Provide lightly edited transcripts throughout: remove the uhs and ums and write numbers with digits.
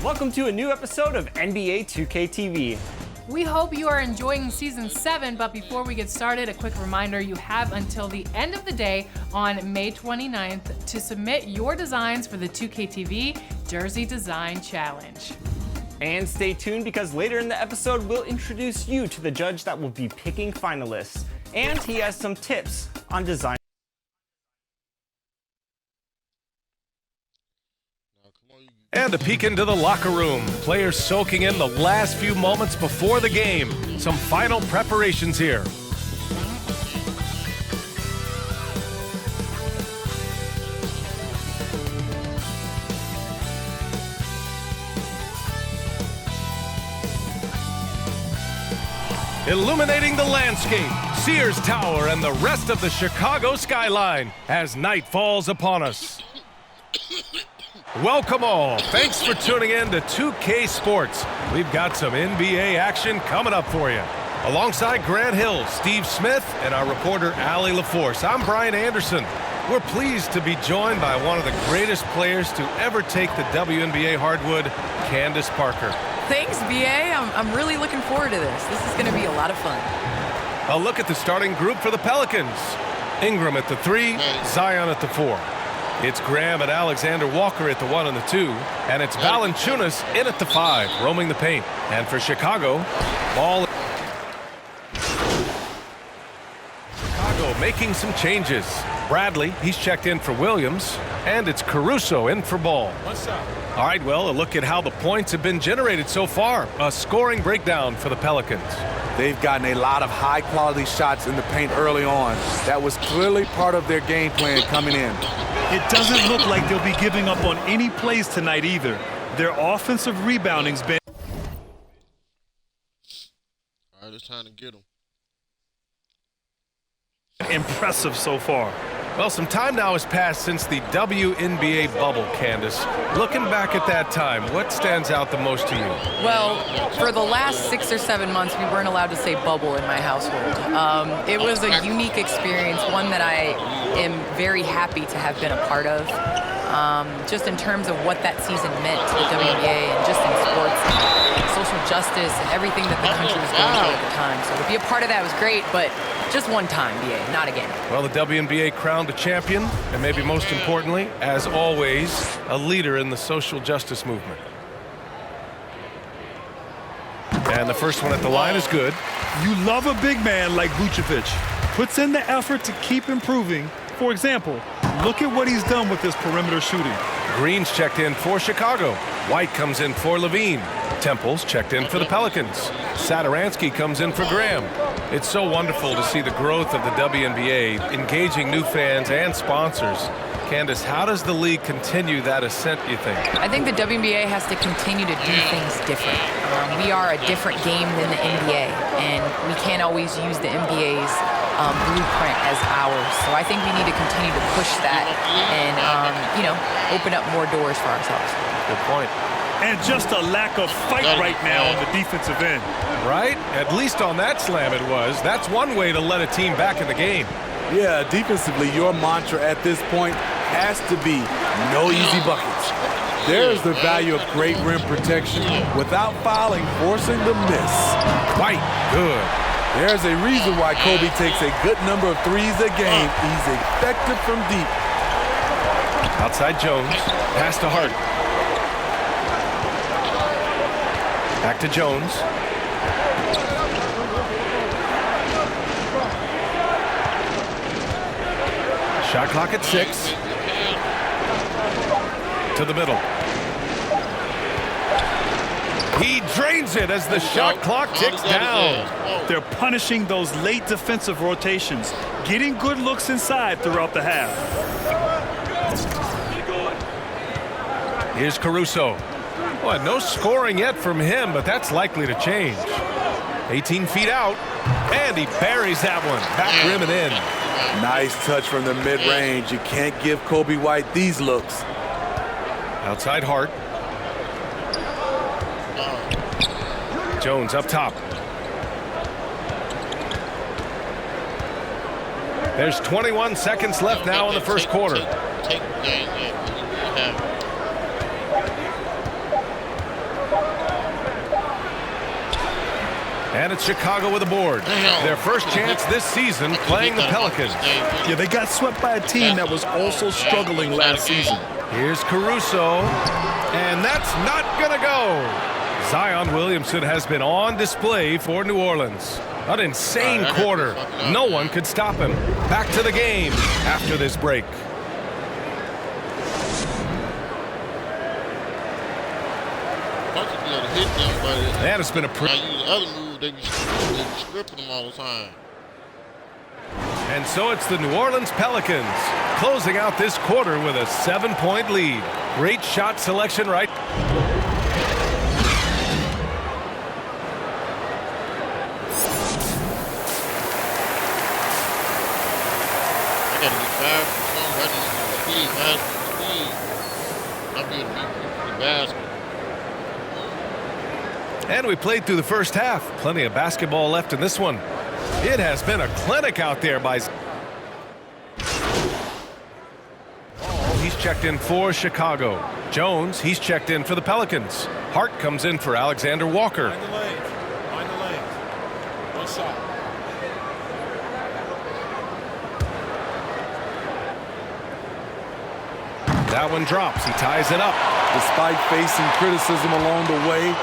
Welcome to a new episode of NBA 2K TV. We hope you are enjoying Season 7, but before we get started, a quick reminder, you have until the end of the day on May 29th to submit your designs for the 2K TV Jersey Design Challenge. And stay tuned because later in the episode, we'll introduce you to the judge that will be picking finalists. And he has some tips on design. And a peek into the locker room. Players soaking in the last few moments before the game. Some final preparations here. Illuminating the landscape, Sears Tower and the rest of the Chicago skyline as night falls upon us. Welcome all. Thanks for tuning in to 2K Sports. We've got some NBA action coming up for you. Alongside Grant Hill, Steve Smith, and our reporter Allie LaForce, I'm Brian Anderson. We're pleased to be joined by one of the greatest players to ever take the WNBA hardwood, Candace Parker. Thanks, BA. I'm really looking forward to this. This is going to be a lot of fun. A look at the starting group for the Pelicans. Ingram at the 3, Zion at the 4. It's Graham and Alexander Walker at the 1 and the 2, and it's Valanciunas in at the 5, roaming the paint. And for Chicago, Ball. Chicago making some changes. Bradley, he's checked in for Williams, and it's Caruso in for Ball. What's up? All right, well, a look at how the points have been generated so far. A scoring breakdown for the Pelicans. They've gotten a lot of high-quality shots in the paint early on. That was clearly part of their game plan coming in. It doesn't look like they'll be giving up on any plays tonight either. Their offensive rebounding's been... All right, it's time to get them. impressive so far. Well, some time now has passed since the WNBA bubble, Candace. Looking back at that time, what stands out the most to you? Well, for the last 6 or 7 months, we weren't allowed to say bubble in my household. It was a unique experience, one that I am very happy to have been a part of. Just in terms of what that season meant to the WNBA and just in sports, social justice, and everything that the country was going through at the time. So to be a part of that was great, but just one time, BA, not again. Well, the WNBA crowned a champion, and maybe most importantly, as always, a leader in the social justice movement. And the first one at the line is good. You love a big man like Vucevic. Puts in the effort to keep improving. For example, look at what he's done with his perimeter shooting. Green's checked in for Chicago. White comes in for Levine. Temple's checked in for the Pelicans. Satoransky comes in for Graham. It's so wonderful to see the growth of the WNBA, engaging new fans and sponsors. Candace, how does the league continue that ascent, you think? I think the WNBA has to continue to do things different. We are a different game than the NBA, and we can't always use the NBA's blueprint as ours. So I think we need to continue to push that and, open up more doors for ourselves. Good point. And just a lack of fight right now on the defensive end. Right? At least on that slam it was. That's one way to let a team back in the game. Yeah, defensively, your mantra at this point has to be no easy buckets. There's the value of great rim protection without fouling, forcing the miss. White, good. There's a reason why Kobe takes a good number of threes a game. He's effective from deep. Outside Jones, pass to Hart. Back to Jones. Shot clock at 6. To the middle. He drains it as the shot clock ticks down. They're punishing those late defensive rotations, getting good looks inside throughout the half. Here's Caruso. Well, no scoring yet from him, but that's likely to change. 18 feet out, and he buries that one. Back rim and in. Nice touch from the mid-range. You can't give Kobe White these looks. Outside Hart. Jones up top. There's 21 seconds left now in the first quarter. And it's Chicago with a board. Their first chance this season playing the Pelicans. Yeah, they got swept by a team that was also struggling last season. Here's Caruso, and that's not gonna go. Zion Williamson has been on display for New Orleans. An insane quarter. No one could stop him. Back to the game after this break. And it's been a I use the other move, they be stripping them all the time. And so it's the New Orleans Pelicans closing out this quarter with a 7-point lead. Great shot selection right. I gotta get fast for something. I just speed, fast speed. I'm being beat for the basket. And we played through the first half. Plenty of basketball left in this one. It has been a clinic out there by... Oh, he's checked in for Chicago. Jones, he's checked in for the Pelicans. Hart comes in for Alexander Walker. Find the lane. Find the lane. One shot. That one drops. He ties it up. Despite facing criticism along the way,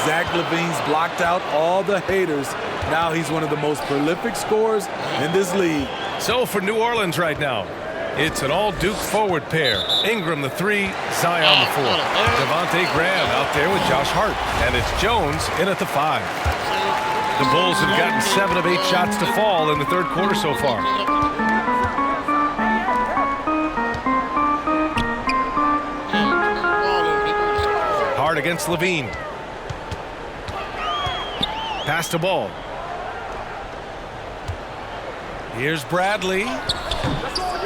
Zach LaVine's blocked out all the haters. Now he's one of the most prolific scorers in this league. So for New Orleans right now, it's an all-Duke forward pair. Ingram the 3, Zion the 4. Devontae Graham out there with Josh Hart. And it's Jones in at the 5. The Bulls have gotten 7 of 8 shots to fall in the third quarter so far. Hart against Levine. Pass the ball. Here's Bradley.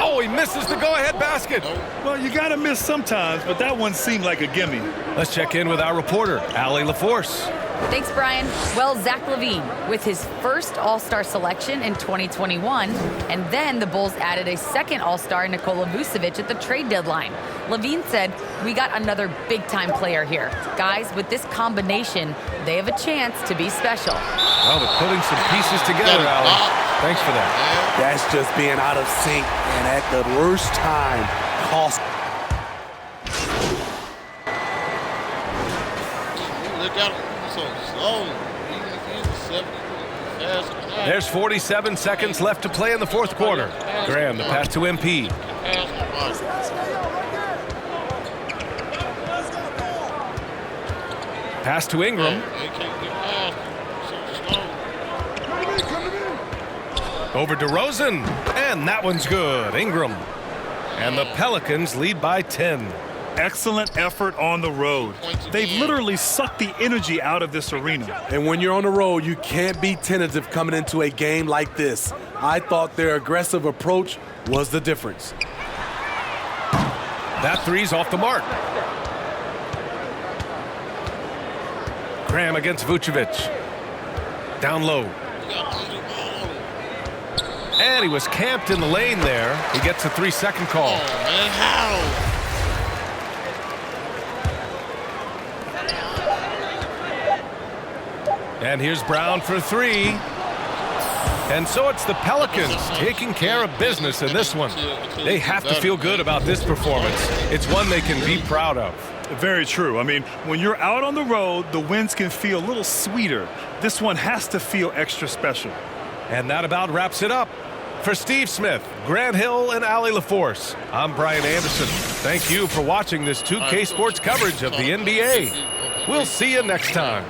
Oh, he misses the go-ahead basket. Well, you got to miss sometimes, but that one seemed like a gimme. Let's check in with our reporter, Allie LaForce. Thanks, Brian. Well, Zach LaVine with his first All-Star selection in 2021, and then the Bulls added a second All-Star, Nikola Vucevic, at the trade deadline. LaVine said, "We got another big-time player here. Guys, with this combination, they have a chance to be special." Well, they're putting some pieces together, Allie. Thanks for that. That's just being out of sync and at the worst time cost. Look out so slow. Even if he's a 70, fast. There's 47 seconds left to play in the fourth quarter. Graham, the pass to MP. Pass to Ingram. Over to Rosen. And that one's good. Ingram. And the Pelicans lead by 10. Excellent effort on the road. They've literally sucked the energy out of this arena. And when you're on the road, you can't be tentative coming into a game like this. I thought their aggressive approach was the difference. That three's off the mark. Graham against Vucevic. Down low. And he was camped in the lane there. He gets a 3-second call. Oh, man, how? And here's Brown for 3. And so it's the Pelicans taking care of business in this one. They have to feel good about this performance. It's one they can be proud of. Very true. I mean, when you're out on the road, the wins can feel a little sweeter. This one has to feel extra special. And that about wraps it up. For Steve Smith, Grant Hill, and Allie LaForce, I'm Brian Anderson. Thank you for watching this 2K Sports coverage of the NBA. We'll see you next time.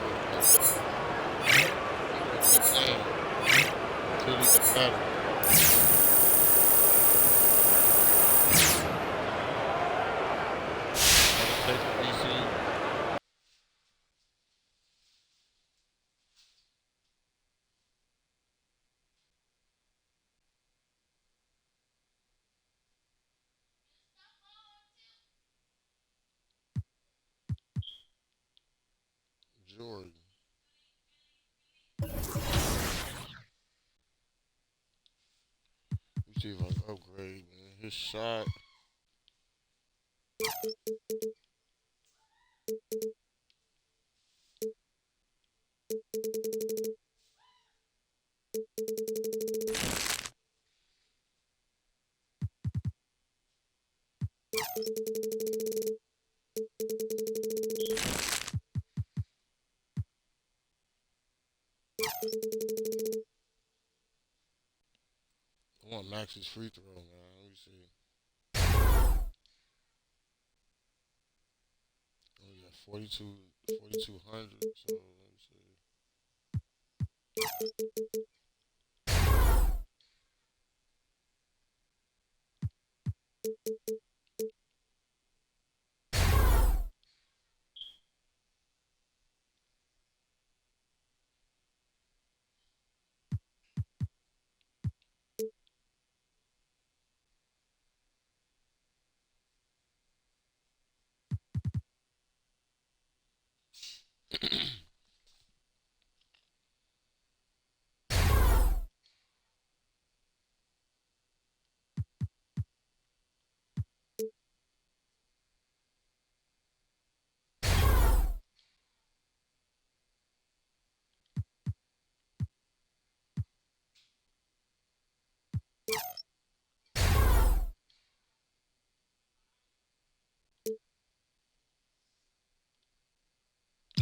Jordan. Let me see if I can upgrade, man. His shot. I want Max's free throw, man. Let me see. Oh, yeah, 4,200. So, let me see.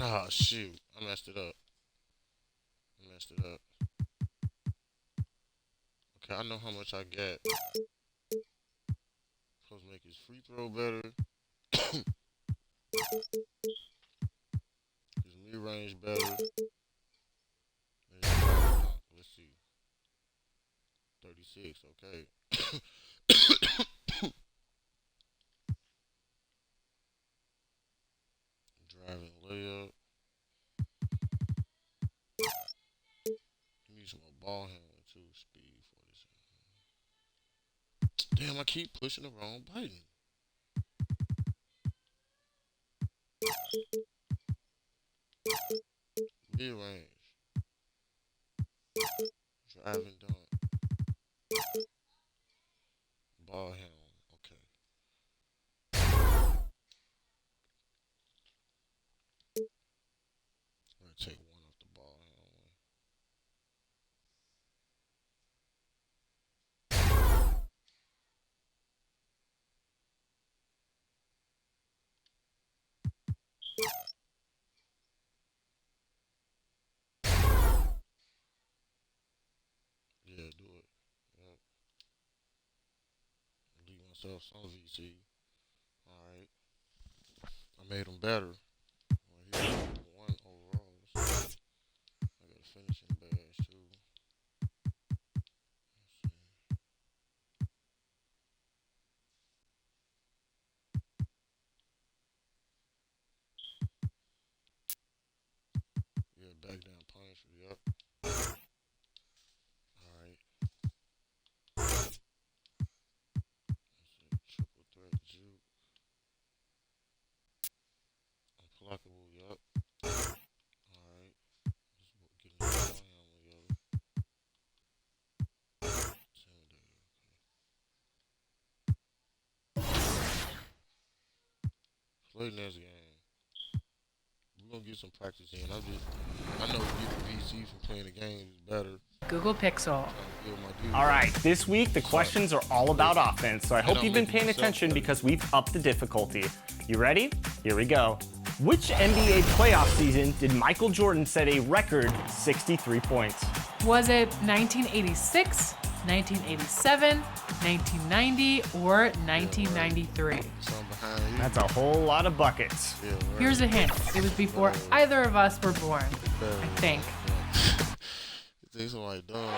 Oh, shoot. I messed it up. Okay, I know how much I get. Supposed to make his free throw better. His mid-range better. Let's see. 36, okay. Driving layup. He needs some more ball handling too. Speed for this. Damn, I keep pushing the wrong button. Mid range. Driving dunk. Ball handling. Okay. I'm gonna take one off the ball handling. Yeah, do it. Yep. Leave myself some VC. Alright. I made him better. Well, he's one overall. So I got a finishing badge too. Yeah, back down punisher. Yep. Alright. That's it. Triple threat juke. Unblockable. Yep. Alright. Just getting the ball handle together. Intimidator. Play next game. We're gonna get some practice in. I know getting VC from playing the game is better. Google Pixel. All right, this week the questions are all about offense, so I hope you've been paying attention because we've upped the difficulty. You ready? Here we go. Which NBA playoff season did Michael Jordan set a record 63 points? Was it 1986, 1987, 1990, or 1993? That's a whole lot of buckets. Yeah, right. Here's a hint. It was before either of us were born, I think. You think somebody dumb?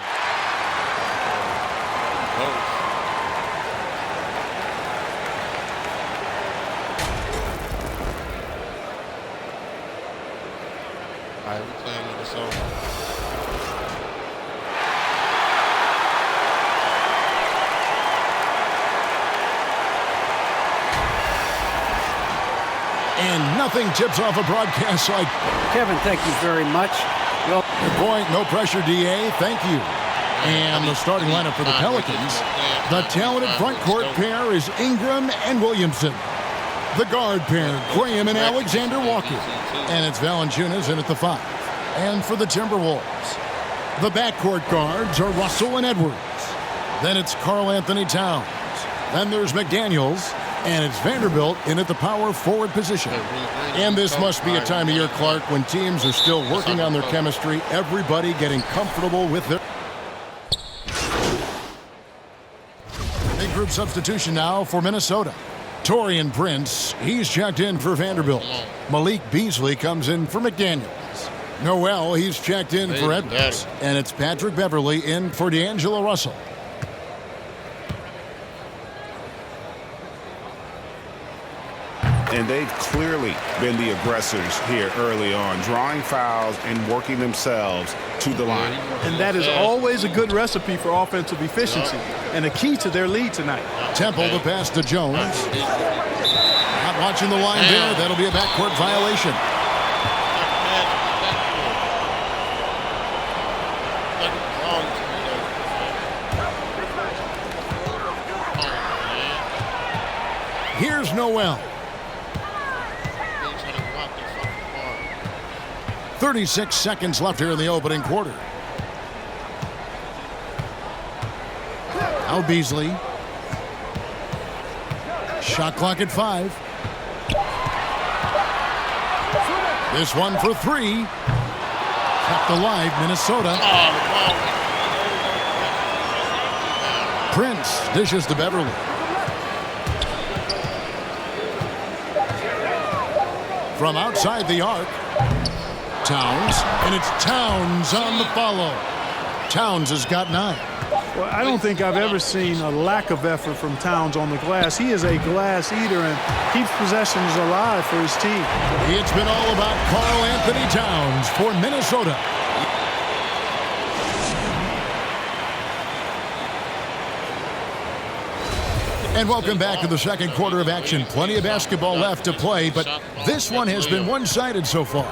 Alright, we playing Minnesota. And nothing tips off a broadcast like Kevin, thank you very much. Well, good point. No pressure, DA. Thank you. And the starting lineup for the Pelicans. The talented front court pair is Ingram and Williamson. The guard pair, Graham and Alexander Walker. And it's Valanciunas in at the 5. And for the Timberwolves, The backcourt guards are Russell and Edwards. Then it's Karl Anthony Towns. Then there's McDaniels. And it's Vanderbilt in at the power forward position. And this must be a time of year, Clark, when teams are still working on their chemistry, everybody getting comfortable with their... Big group substitution now for Minnesota. Taurean Prince, he's checked in for Vanderbilt. Malik Beasley comes in for McDaniels. Noel, he's checked in for Edwards. And it's Patrick Beverly in for D'Angelo Russell. And they've clearly been the aggressors here early on, drawing fouls and working themselves to the line. And that is always a good recipe for offensive efficiency and a key to their lead tonight. Temple the pass to Jones. Not watching the line there. That'll be a backcourt violation. Here's Noel. 36 seconds left here in the opening quarter. Now Beasley. Shot clock at 5. This one for 3. Kept alive, Minnesota. Prince dishes to Beverly. From outside the arc. Towns, and it's Towns on the follow. Towns has got 9. Well, I don't think I've ever seen a lack of effort from Towns on the glass. He is a glass eater and keeps possessions alive for his team. It's been all about Karl Anthony Towns for Minnesota. And welcome back to the second quarter of action. Plenty of basketball left to play, but this one has been one-sided so far.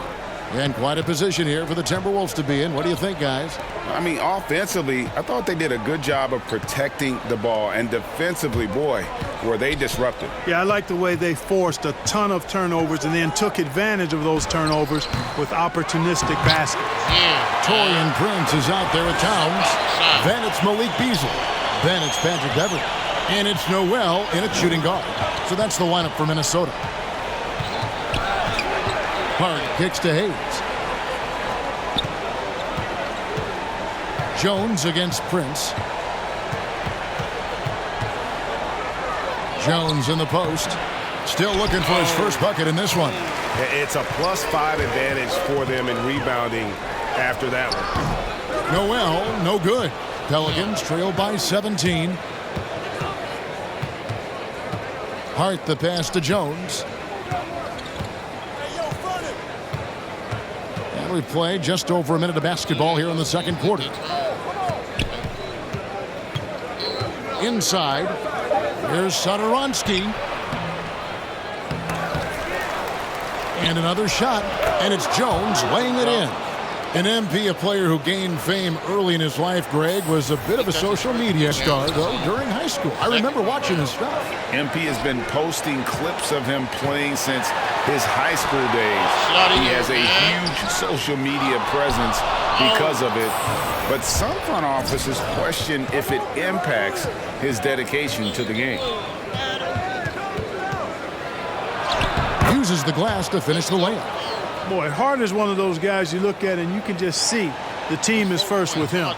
And quite a position here for the Timberwolves to be in. What do you think, guys? I mean, offensively, I thought they did a good job of protecting the ball. And defensively, boy, were they disruptive. Yeah, I like the way they forced a ton of turnovers and then took advantage of those turnovers with opportunistic baskets. Taurean Prince is out there with Towns. Then it's Malik Beasley. Then it's Patrick Beverly. And it's Noel in at shooting guard. So that's the lineup for Minnesota. Hart kicks to Hayes. Jones against Prince. Jones in the post. Still looking for his first bucket in this one. It's a +5 advantage for them in rebounding after that one. Noel, no good. Pelicans trail by 17. Hart the pass to Jones. And we play just over a minute of basketball here in the second quarter. Inside, here's Satoransky. And another shot, and it's Jones laying it in. An MP, a player who gained fame early in his life, Greg, was a bit of a social media star, though, during high school. I remember watching his stuff. MP has been posting clips of him playing since his high school days. He has a huge social media presence because of it. But some front offices question if it impacts his dedication to the game. Uses the glass to finish the layup. Boy, Hart is one of those guys you look at and you can just see the team is first with him.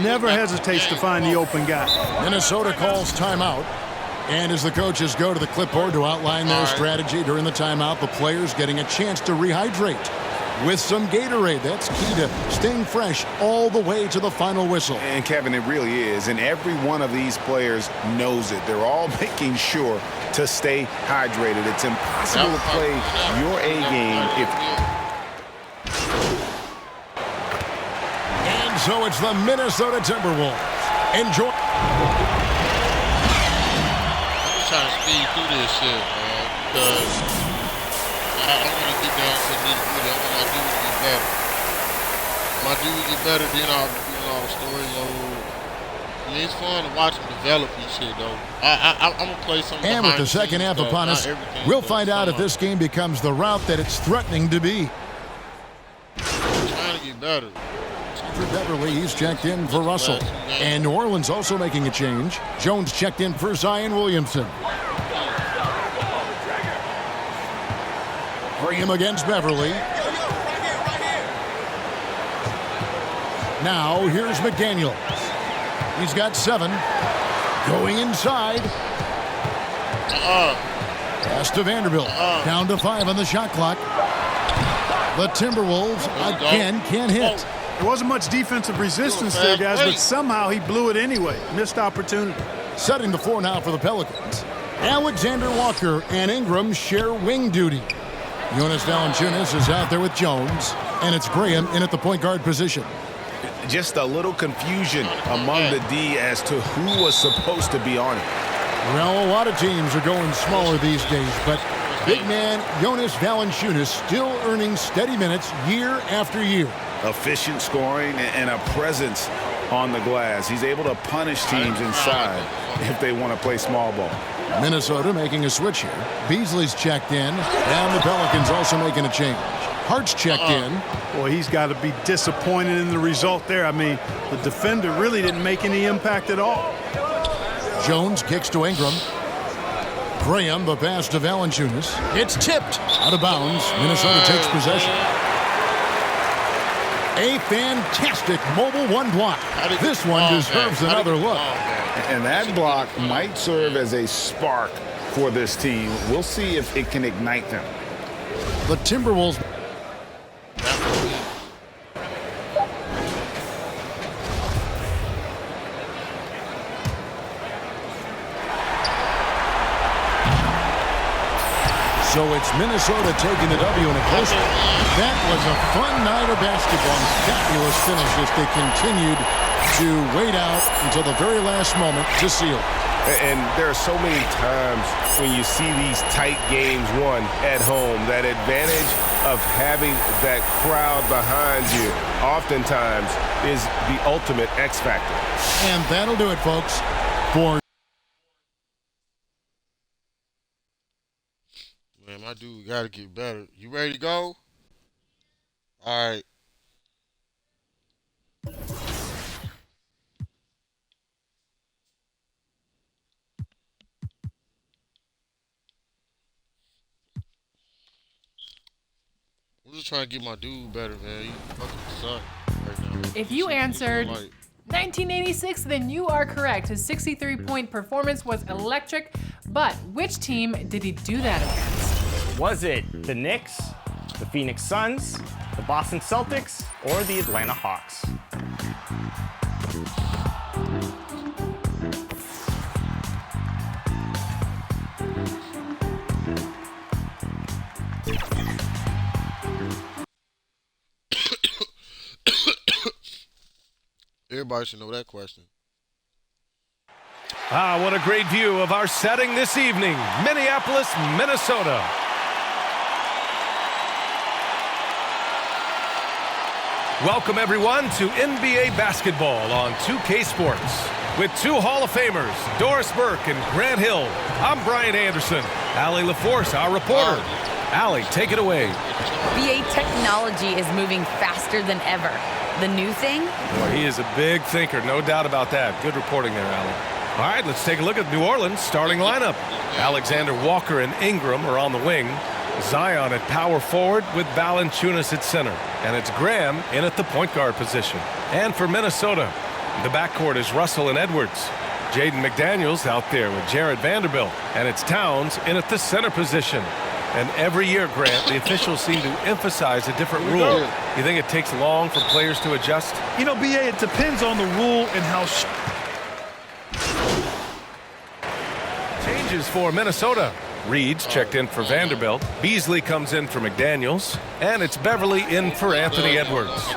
Never hesitates to find the open guy. Minnesota calls timeout. And as the coaches go to the clipboard to outline their strategy during the timeout, the players getting a chance to rehydrate with some Gatorade. That's key to staying fresh all the way to the final whistle. And Kevin, it really is. And every one of these players knows it. They're all making sure to stay hydrated. It's impossible to play your A game if... And so it's the Minnesota Timberwolves. Enjoy. Trying to speed through this shit, man, because I want to get down to the nitty-gritty. I want my dudes to get better. My dudes get better, then I'll be doing all the story mode. I mean, it's fun to watch them develop and shit, though. I'm going to play some behind And with the second half stuff, upon us, we'll find out if this game becomes the route that it's threatening to be. I'm trying to get better. For Beverly, he's checked in for Russell. And New Orleans also making a change. Jones checked in for Zion Williamson. Graham against Beverly. Now here's McDaniels. He's got 7. Going inside. Pass to Vanderbilt. Down to 5 on the shot clock. The Timberwolves again can't hit. There wasn't much defensive resistance there, guys, but somehow he blew it anyway. Missed opportunity. Setting the floor now for the Pelicans. Alexander Walker and Ingram share wing duty. Jonas Valanciunas is out there with Jones, and it's Graham in at the point guard position. Just a little confusion among the D as to who was supposed to be on it. Well, a lot of teams are going smaller these days, but big man Jonas Valanciunas still earning steady minutes year after year. Efficient scoring and a presence on the glass. He's able to punish teams inside if they want to play small ball. Minnesota making a switch here. Beasley's checked in, and the Pelicans also making a change. Hart's checked in. Boy, he's got to be disappointed in the result there. I mean, the defender really didn't make any impact at all. Jones kicks to Ingram. Graham, the pass to Valanciunas. It's tipped. Out of bounds. Minnesota takes possession. A fantastic mobile 1 block. This one deserves another look. And that block might serve as a spark for this team. We'll see if it can ignite them. The Timberwolves. So it's Minnesota taking the W in a close one. That was a fun night of basketball. Fabulous finish as they continued to wait out until the very last moment to seal. And there are so many times when you see these tight games won at home, that advantage of having that crowd behind you oftentimes is the ultimate X factor. And that'll do it, folks, for Man, my dude got to get better. You ready to go? All right. I'm just trying to get my dude better, man. He fucking suck right now. If you answered 1986, then you are correct. His 63-point performance was electric, but which team did he do that against? Was it the Knicks, the Phoenix Suns, the Boston Celtics, or the Atlanta Hawks? Everybody should know that question. Ah, what a great view of our setting this evening. Minneapolis, Minnesota. Welcome, everyone, to NBA basketball on 2K Sports. With 2 Hall of Famers, Doris Burke and Grant Hill, I'm Brian Anderson. Allie LaForce, our reporter. Allie, take it away. BA technology is moving faster than ever. The new thing? Boy, he is a big thinker, no doubt about that. Good reporting there, Allie. All right, let's take a look at New Orleans' starting lineup. Alexander Walker and Ingram are on the wing. Zion at power forward with Valanciunas at center. And it's Graham in at the point guard position. And for Minnesota, the backcourt is Russell and Edwards. Jaden McDaniels out there with Jared Vanderbilt. And it's Towns in at the center position. And every year, Grant, the officials seem to emphasize a different rule. You think it takes long for players to adjust? You know, BA, it depends on the rule and how... Changes for Minnesota. Reed's checked in for Vanderbilt. Beasley comes in for McDaniels. And it's Beverly in for Anthony Edwards.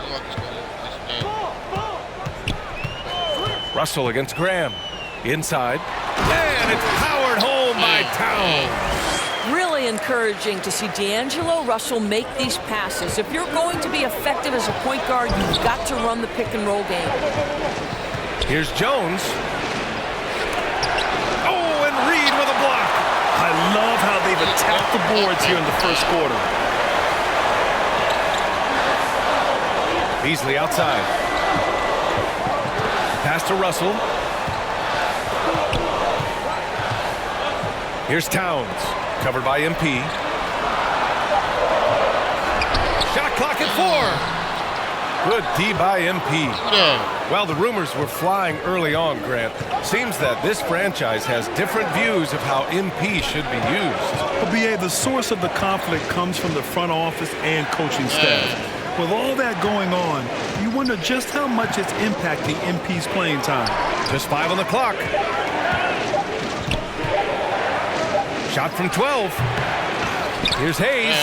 Russell against Graham. Inside. And it's powered home by Towns. Really encouraging to see D'Angelo Russell make these passes. If you're going to be effective as a point guard, you've got to run the pick and roll game. Here's Jones. Oh, and Reed with a block. I love how they've attacked the boards here in the first quarter. Beasley outside. to Russell. Here's Towns, covered by MP. Shot clock at 4. Good D by MP. Well, the rumors were flying early on, Grant. Seems that this franchise has different views of how MP should be used. Well, B.A., the source of the conflict comes from the front office and coaching staff. With all that going on, you wonder just how much it's impacting MP's playing time. Just 5 on the clock. Shot from 12. Here's Hayes.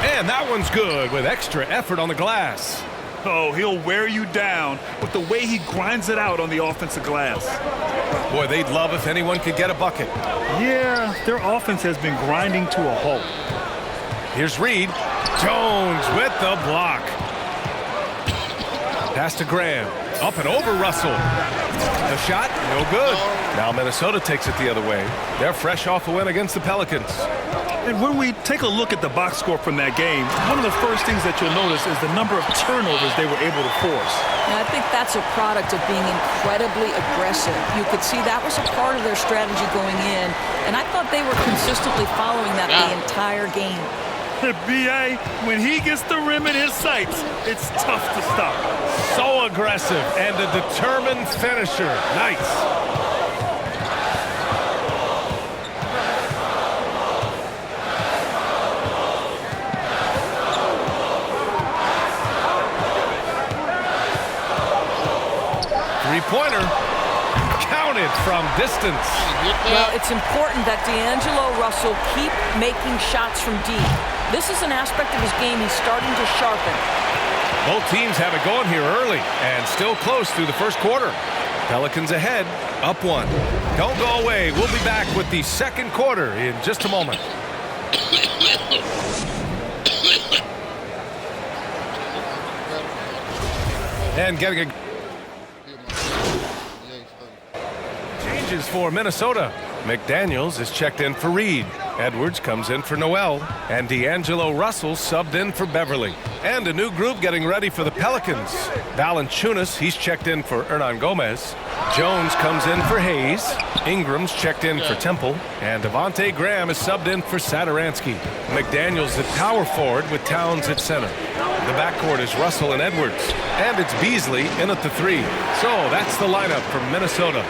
And that one's good with extra effort on the glass. Oh, he'll wear you down with the way he grinds it out on the offensive glass. Boy, they'd love if anyone could get a bucket. Yeah, their offense has been grinding to a halt. Here's Reed. Jones with the block. Pass to Graham. Up and over Russell. The shot, no good. Now Minnesota takes it the other way. They're fresh off a win against the Pelicans. And when we take a look at the box score from that game, one of the first things that you'll notice is the number of turnovers they were able to force. Now, I think that's a product of being incredibly aggressive. You could see that was a part of their strategy going in, and I thought they were consistently following that the entire game. B.A., when he gets the rim in his sights, it's tough to stop. So aggressive and a determined finisher. Nice. Three-pointer. Counted from distance. Well, it's important that D'Angelo Russell keep making shots from deep. This is an aspect of his game he's starting to sharpen. Both teams have it going here early and still close through the first quarter. Pelicans ahead, up 1. Don't go away. We'll be back with the second quarter in just a moment. And getting a changes for Minnesota. McDaniels is checked in for Reed. Edwards comes in for Noel. And D'Angelo Russell subbed in for Beverly. And a new group getting ready for the Pelicans. Valanciunas, he's checked in for Hernan Gomez. Jones comes in for Hayes. Ingram's checked in for Temple. And Devontae Graham is subbed in for Satoransky. McDaniels at power forward with Towns at center. The backcourt is Russell and Edwards. And it's Beasley in at the 3. So that's the lineup from Minnesota.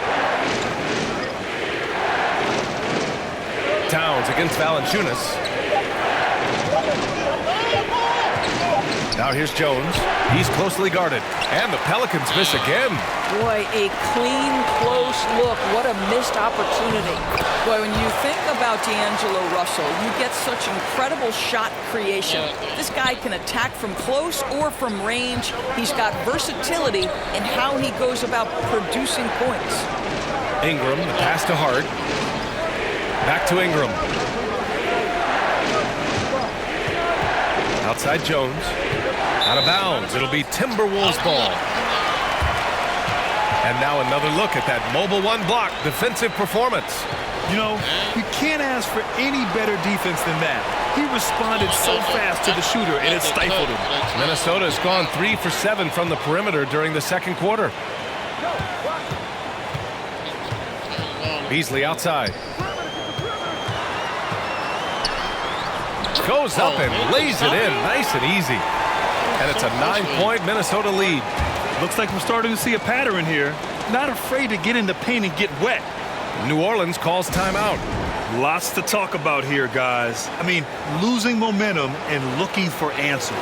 Towns against Valanciunas. Now here's Jones. He's closely guarded. And the Pelicans miss again. Boy, a clean, close look. What a missed opportunity. Boy, when you think about D'Angelo Russell, you get such incredible shot creation. This guy can attack from close or from range. He's got versatility in how he goes about producing points. Ingram, the pass to Hart. Back to Ingram. Outside Jones. Out of bounds. It'll be Timberwolves ball. And now another look at that mobile 1 block defensive performance. You know, you can't ask for any better defense than that. He responded so fast to the shooter, and it stifled him. Minnesota has gone 3 for 7 from the perimeter during the second quarter. Beasley outside. Goes up and lays it in nice and easy. And it's a 9-point Minnesota lead. Looks like we're starting to see a pattern here. Not afraid to get in the paint and get wet. New Orleans calls timeout. Lots to talk about here, guys. I mean, losing momentum and looking for answers.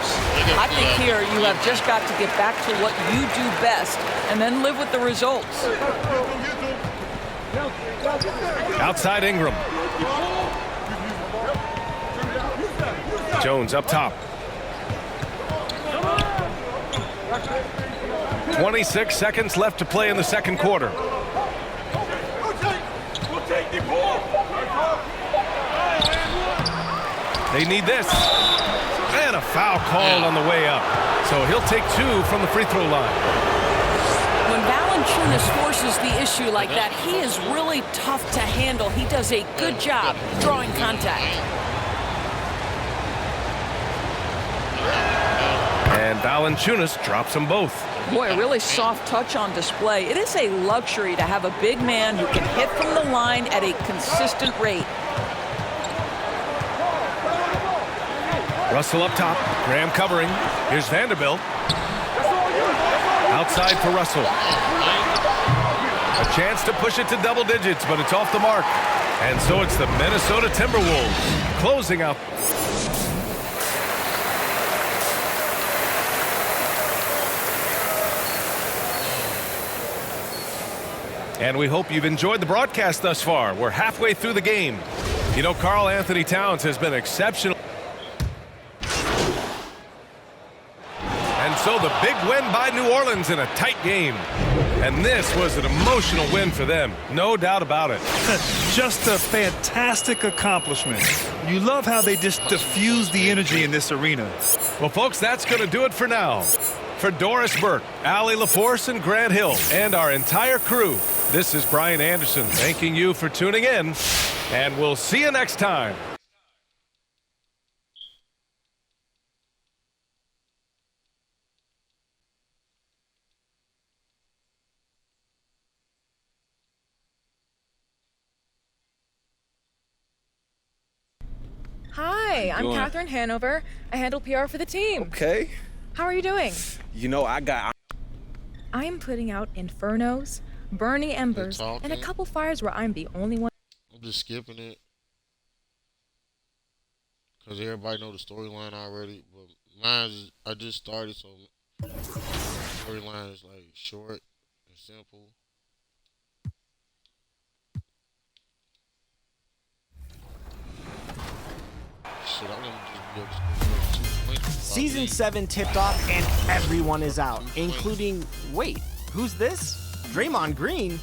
I think here you have just got to get back to what you do best and then live with the results. Outside Ingram. Jones up top. 26 seconds left to play in the second quarter. They need this. And a foul called on the way up. So he'll take 2 from the free throw line. When Valanciunas forces the issue like that, he is really tough to handle. He does a good job drawing contact. And Valanciunas drops them both. Boy, a really soft touch on display. It is a luxury to have a big man who can hit from the line at a consistent rate. Russell up top. Graham covering. Here's Vanderbilt. Outside for Russell. A chance to push it to double digits, but it's off the mark. And so it's the Minnesota Timberwolves closing out. And we hope you've enjoyed the broadcast thus far. We're halfway through the game. You know, Karl Anthony Towns has been exceptional. And so the big win by New Orleans in a tight game. And this was an emotional win for them. No doubt about it. Just a fantastic accomplishment. You love how they just diffuse the energy in this arena. Well, folks, that's going to do it for now. For Doris Burke, Allie LaForce, and Grant Hill, and our entire crew, this is Brian Anderson thanking you for tuning in, and we'll see you next time. Hi, I'm Catherine Hanover. I handle PR for the team. Okay. How are you doing? You know, I am putting out infernos, burning embers, and a couple fires where I'm the only one. I'm just skipping it because everybody know the storyline already. But mine is, I just started, so storyline is like short and simple. Shit, I'm gonna just be able to Season 7 tipped off and everyone is out, including, wait, who's this? Draymond Green?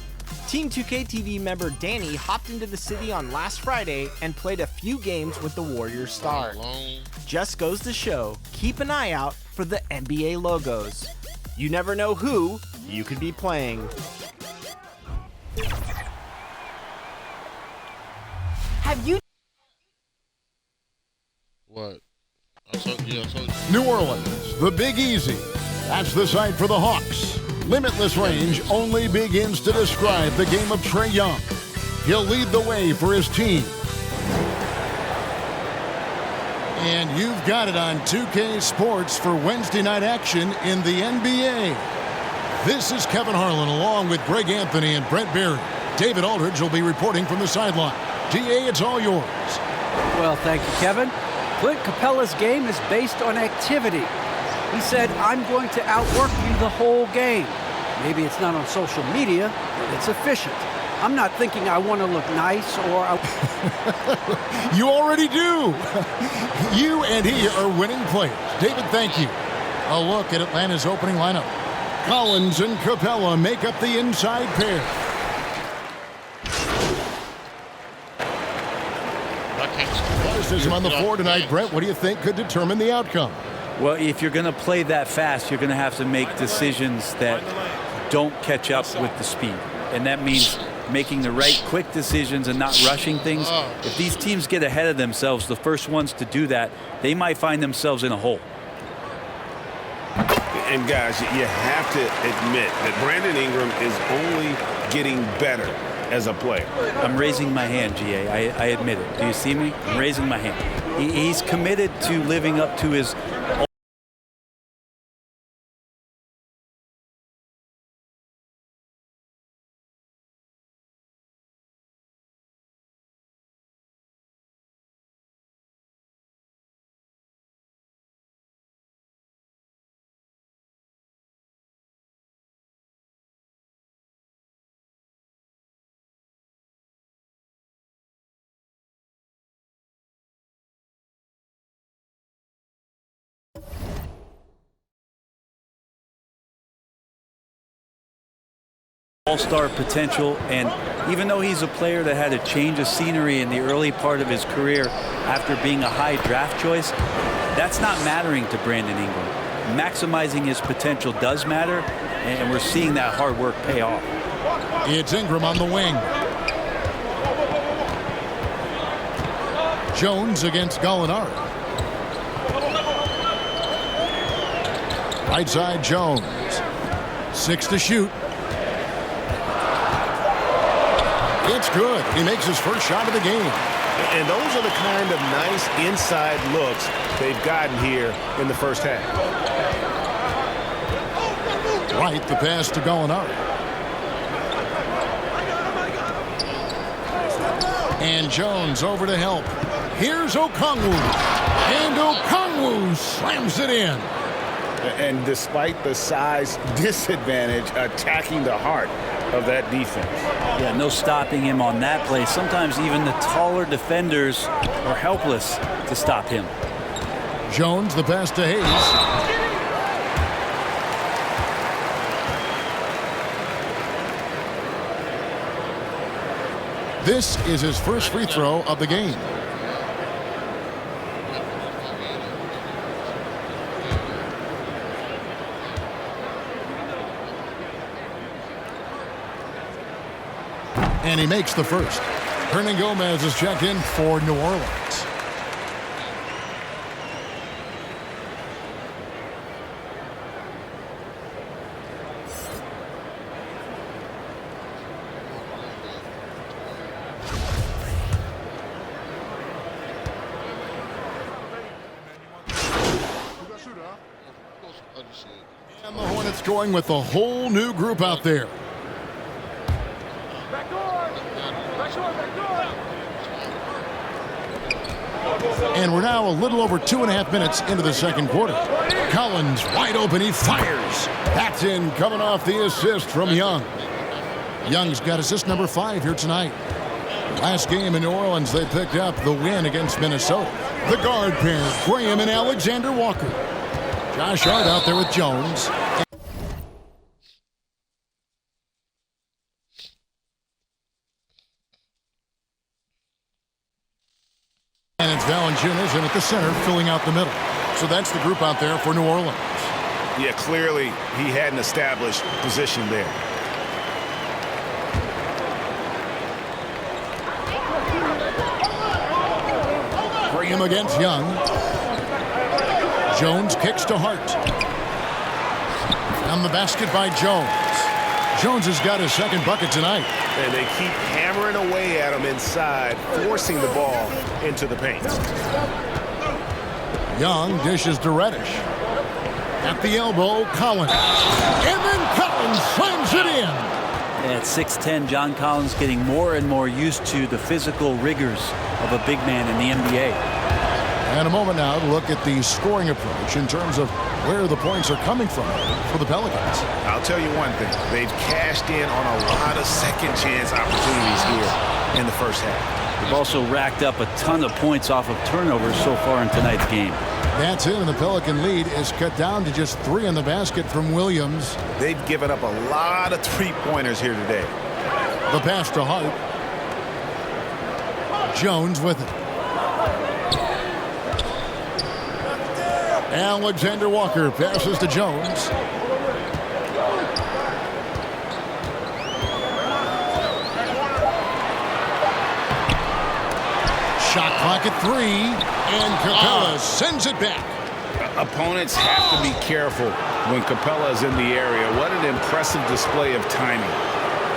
Team 2K TV member Danny hopped into the city on last Friday and played a few games with the Warriors star. Just goes to show, keep an eye out for the NBA logos. You never know who you could be playing. Have you... What? I told you. New Orleans, the Big Easy. That's the site for the Hawks. Limitless range only begins to describe the game of Trae Young. He'll lead the way for his team. And you've got it on 2K Sports for Wednesday night action in the NBA. This is Kevin Harlan along with Greg Anthony and Brent Berry. David Aldridge will be reporting from the sideline. DA, it's all yours. Well, thank you, Kevin. Clint Capella's game is based on activity. He said, I'm going to outwork you the whole game. Maybe it's not on social media, but it's efficient. I'm not thinking I want to look nice or... You already do. You and he are winning players. David, thank you. A look at Atlanta's opening lineup. Collins and Capella make up the inside pair. Athleticism on the floor tonight, Brett. What do you think could determine the outcome? Well, if you're going to play that fast, you're going to have to make decisions that don't catch up with the speed. And that means making the right quick decisions and not rushing things. If these teams get ahead of themselves, the first ones to do that, they might find themselves in a hole. And guys, you have to admit that Brandon Ingram is only getting better as a player. I'm raising my hand, GA. I admit it. Do you see me? I'm raising my hand. He's committed to living up to his all-star potential, and even though he's a player that had a change of scenery in the early part of his career after being a high draft choice, that's not mattering to Brandon Ingram. Maximizing his potential does matter, and we're seeing that hard work pay off. It's Ingram on the wing. Jones against Gallinari. Right side, Jones. 6 to shoot. It's good. He makes his first shot of the game. And those are the kind of nice inside looks they've gotten here in the first half. Right, the pass to Gallinari. And Jones over to help. Here's Okongwu. And Okongwu slams it in. And despite the size disadvantage, attacking the heart of that defense. Yeah, no stopping him on that play. Sometimes even the taller defenders are helpless to stop him. Jones, the pass to Hayes. This is his first free throw of the game. And he makes the first. Hernan Gomez is checked in for New Orleans. And the Hornets going with a whole new group out there. And we're now a little over 2.5 minutes into the second quarter. Collins wide open. He fires. That's in, coming off the assist from Young. Young's got assist number 5 here tonight. Last game in New Orleans, they picked up the win against Minnesota. The guard pair, Graham and Alexander Walker. Josh Hart out there with Jones. And it's Valanciunas in at the center, filling out the middle. So that's the group out there for New Orleans. Yeah, clearly he had an established position there. Graham against Young. Jones kicks to Hart. On the basket by Jones. Jones has got his second bucket tonight. And they keep hammering away at him inside, forcing the ball into the paint. Young dishes to Reddish. At the elbow, Collins. And then Collins slams it in. At 6'10", John Collins getting more and more used to the physical rigors of a big man in the NBA. And a moment now to look at the scoring approach in terms of where the points are coming from for the Pelicans. I'll tell you one thing. They've cashed in on a lot of second chance opportunities here in the first half. They've also racked up a ton of points off of turnovers so far in tonight's game. That's it, and the Pelican lead is cut down to just 3 in the basket from Williams. They've given up a lot of three-pointers here today. The pass to Hart. Jones with it. Alexander Walker passes to Jones. Shot clock at 3, and Capella sends it back. Opponents have to be careful when Capella is in the area. What an impressive display of timing.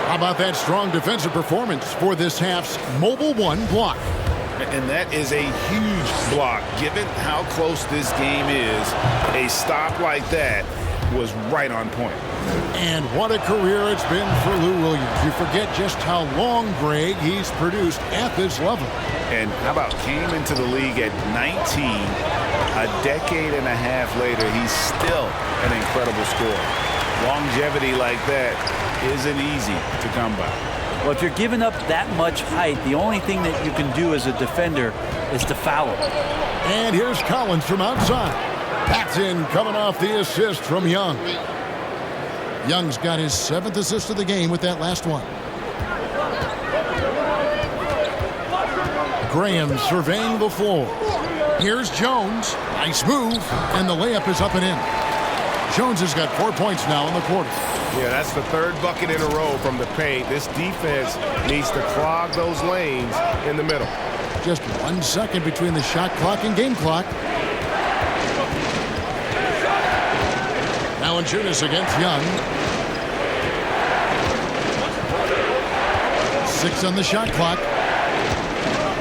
How about that strong defensive performance for this half's Mobile One block? And that is a huge block. Given how close this game is, a stop like that was right on point. And what a career it's been for Lou Williams. You forget just how long, Greg, he's produced at this level. And how about came into the league at 19, a decade and a half later, he's still an incredible scorer. Longevity like that isn't easy to come by. Well, if you're giving up that much height, the only thing that you can do as a defender is to foul him. And here's Collins from outside. That's in, coming off the assist from Young. Young's got his 7th assist of the game with that last one. Graham surveying the floor. Here's Jones. Nice move, and the layup is up and in. Jones has got 4 points now in the quarter. Yeah, that's the 3rd bucket in a row from the paint. This defense needs to clog those lanes in the middle. Just 1 second between the shot clock and game clock. Valanciunas against Young. 6 on the shot clock.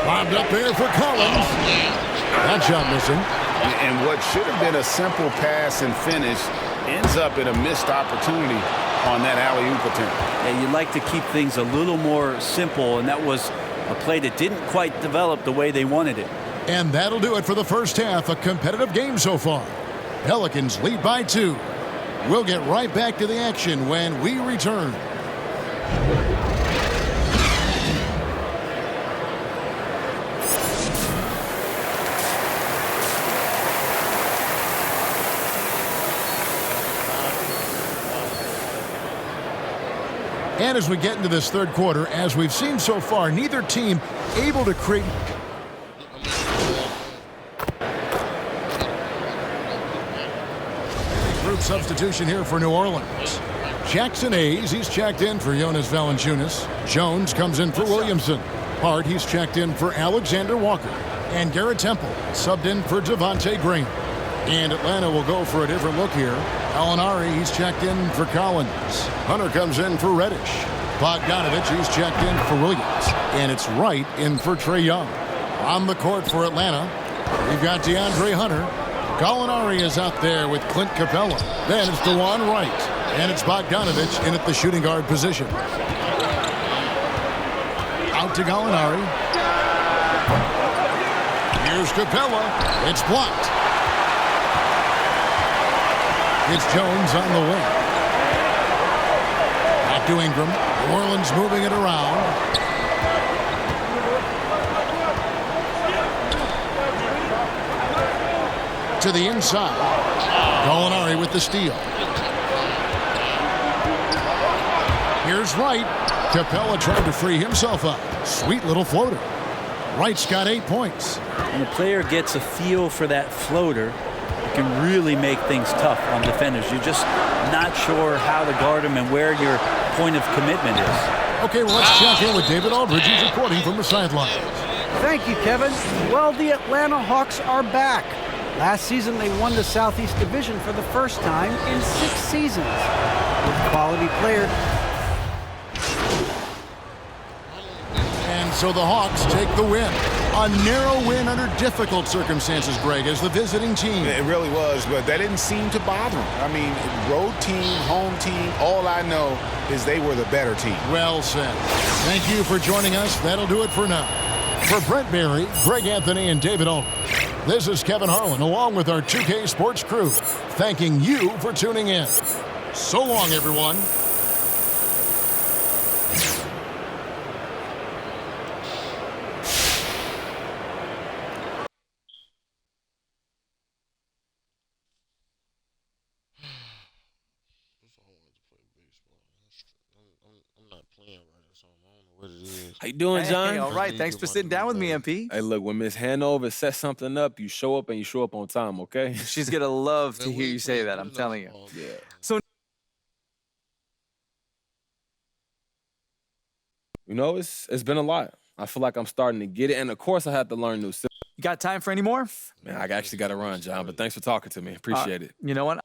Bobbed up there for Collins. That shot missing. And what should have been a simple pass and finish ends up in a missed opportunity on that alley-oop attempt. And you like to keep things a little more simple, and that was a play that didn't quite develop the way they wanted it. And that'll do it for the first half. A competitive game so far. Pelicans lead by 2. We'll get right back to the action when we return. And as we get into this third quarter, as we've seen so far, neither team able to create. Group substitution here for New Orleans. Jackson Hayes, he's checked in for Jonas Valanciunas. Jones comes in for Williamson. Hart, he's checked in for Alexander Walker. And Garrett Temple subbed in for Devontae Graham. And Atlanta will go for a different look here. Alinari, he's checked in for Collins. Hunter comes in for Reddish. Bogdanovich, he's checked in for Williams. And it's Wright in for Trae Young. On the court for Atlanta, we've got DeAndre Hunter. Gallinari is out there with Clint Capella. Then it's DeJuan Wright. And it's Bogdanovich in at the shooting guard position. Out to Gallinari. Here's Capella. It's blocked. It's Jones on the wing. Back to Ingram. New Orleans moving it around. To the inside. Gallinari with the steal. Here's Wright. Capella trying to free himself up. Sweet little floater. Wright's got 8 points. When a player gets a feel for that floater, it can really make things tough on defenders. You're just not sure how to guard them and where your point of commitment is. Okay, well, let's check in with David Aldridge. He's reporting from the sidelines. Thank you, Kevin. Well, the Atlanta Hawks are back. Last season, they won the Southeast Division for the first time in 6 seasons. With quality player. And so the Hawks take the win. A narrow win under difficult circumstances, Greg, as the visiting team. It really was, but that didn't seem to bother them. I mean, road team, home team, all I know is they were the better team. Well said. Thank you for joining us. That'll do it for now. For Brent Berry, Greg Anthony, and David Aldridge, this is Kevin Harlan, along with our 2K Sports crew, thanking you for tuning in. So long, everyone. How you doing, John? Hey, all right. Thanks for sitting down with me, MP. Hey, look, when Miss Hanover sets something up, you show up and you show up on time, okay? She's going to love to hear you say that, I'm telling you. Yeah. So, you know, it's been a lot. I feel like I'm starting to get it, and of course I have to learn new stuff. You got time for any more? Man, I actually got to run, John, but thanks for talking to me. Appreciate it. You know what?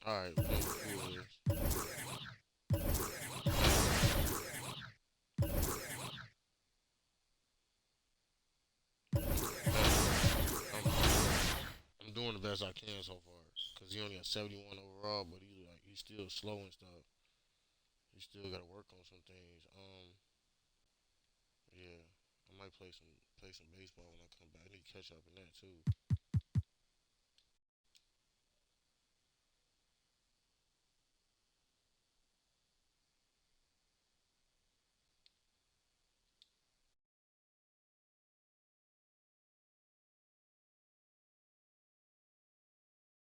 All right. I'm doing the best I can so far, cause he only got 71 overall, but he's still slow and stuff. He still got to work on some things. Yeah, I might play some baseball when I come back. I need to catch up in that too.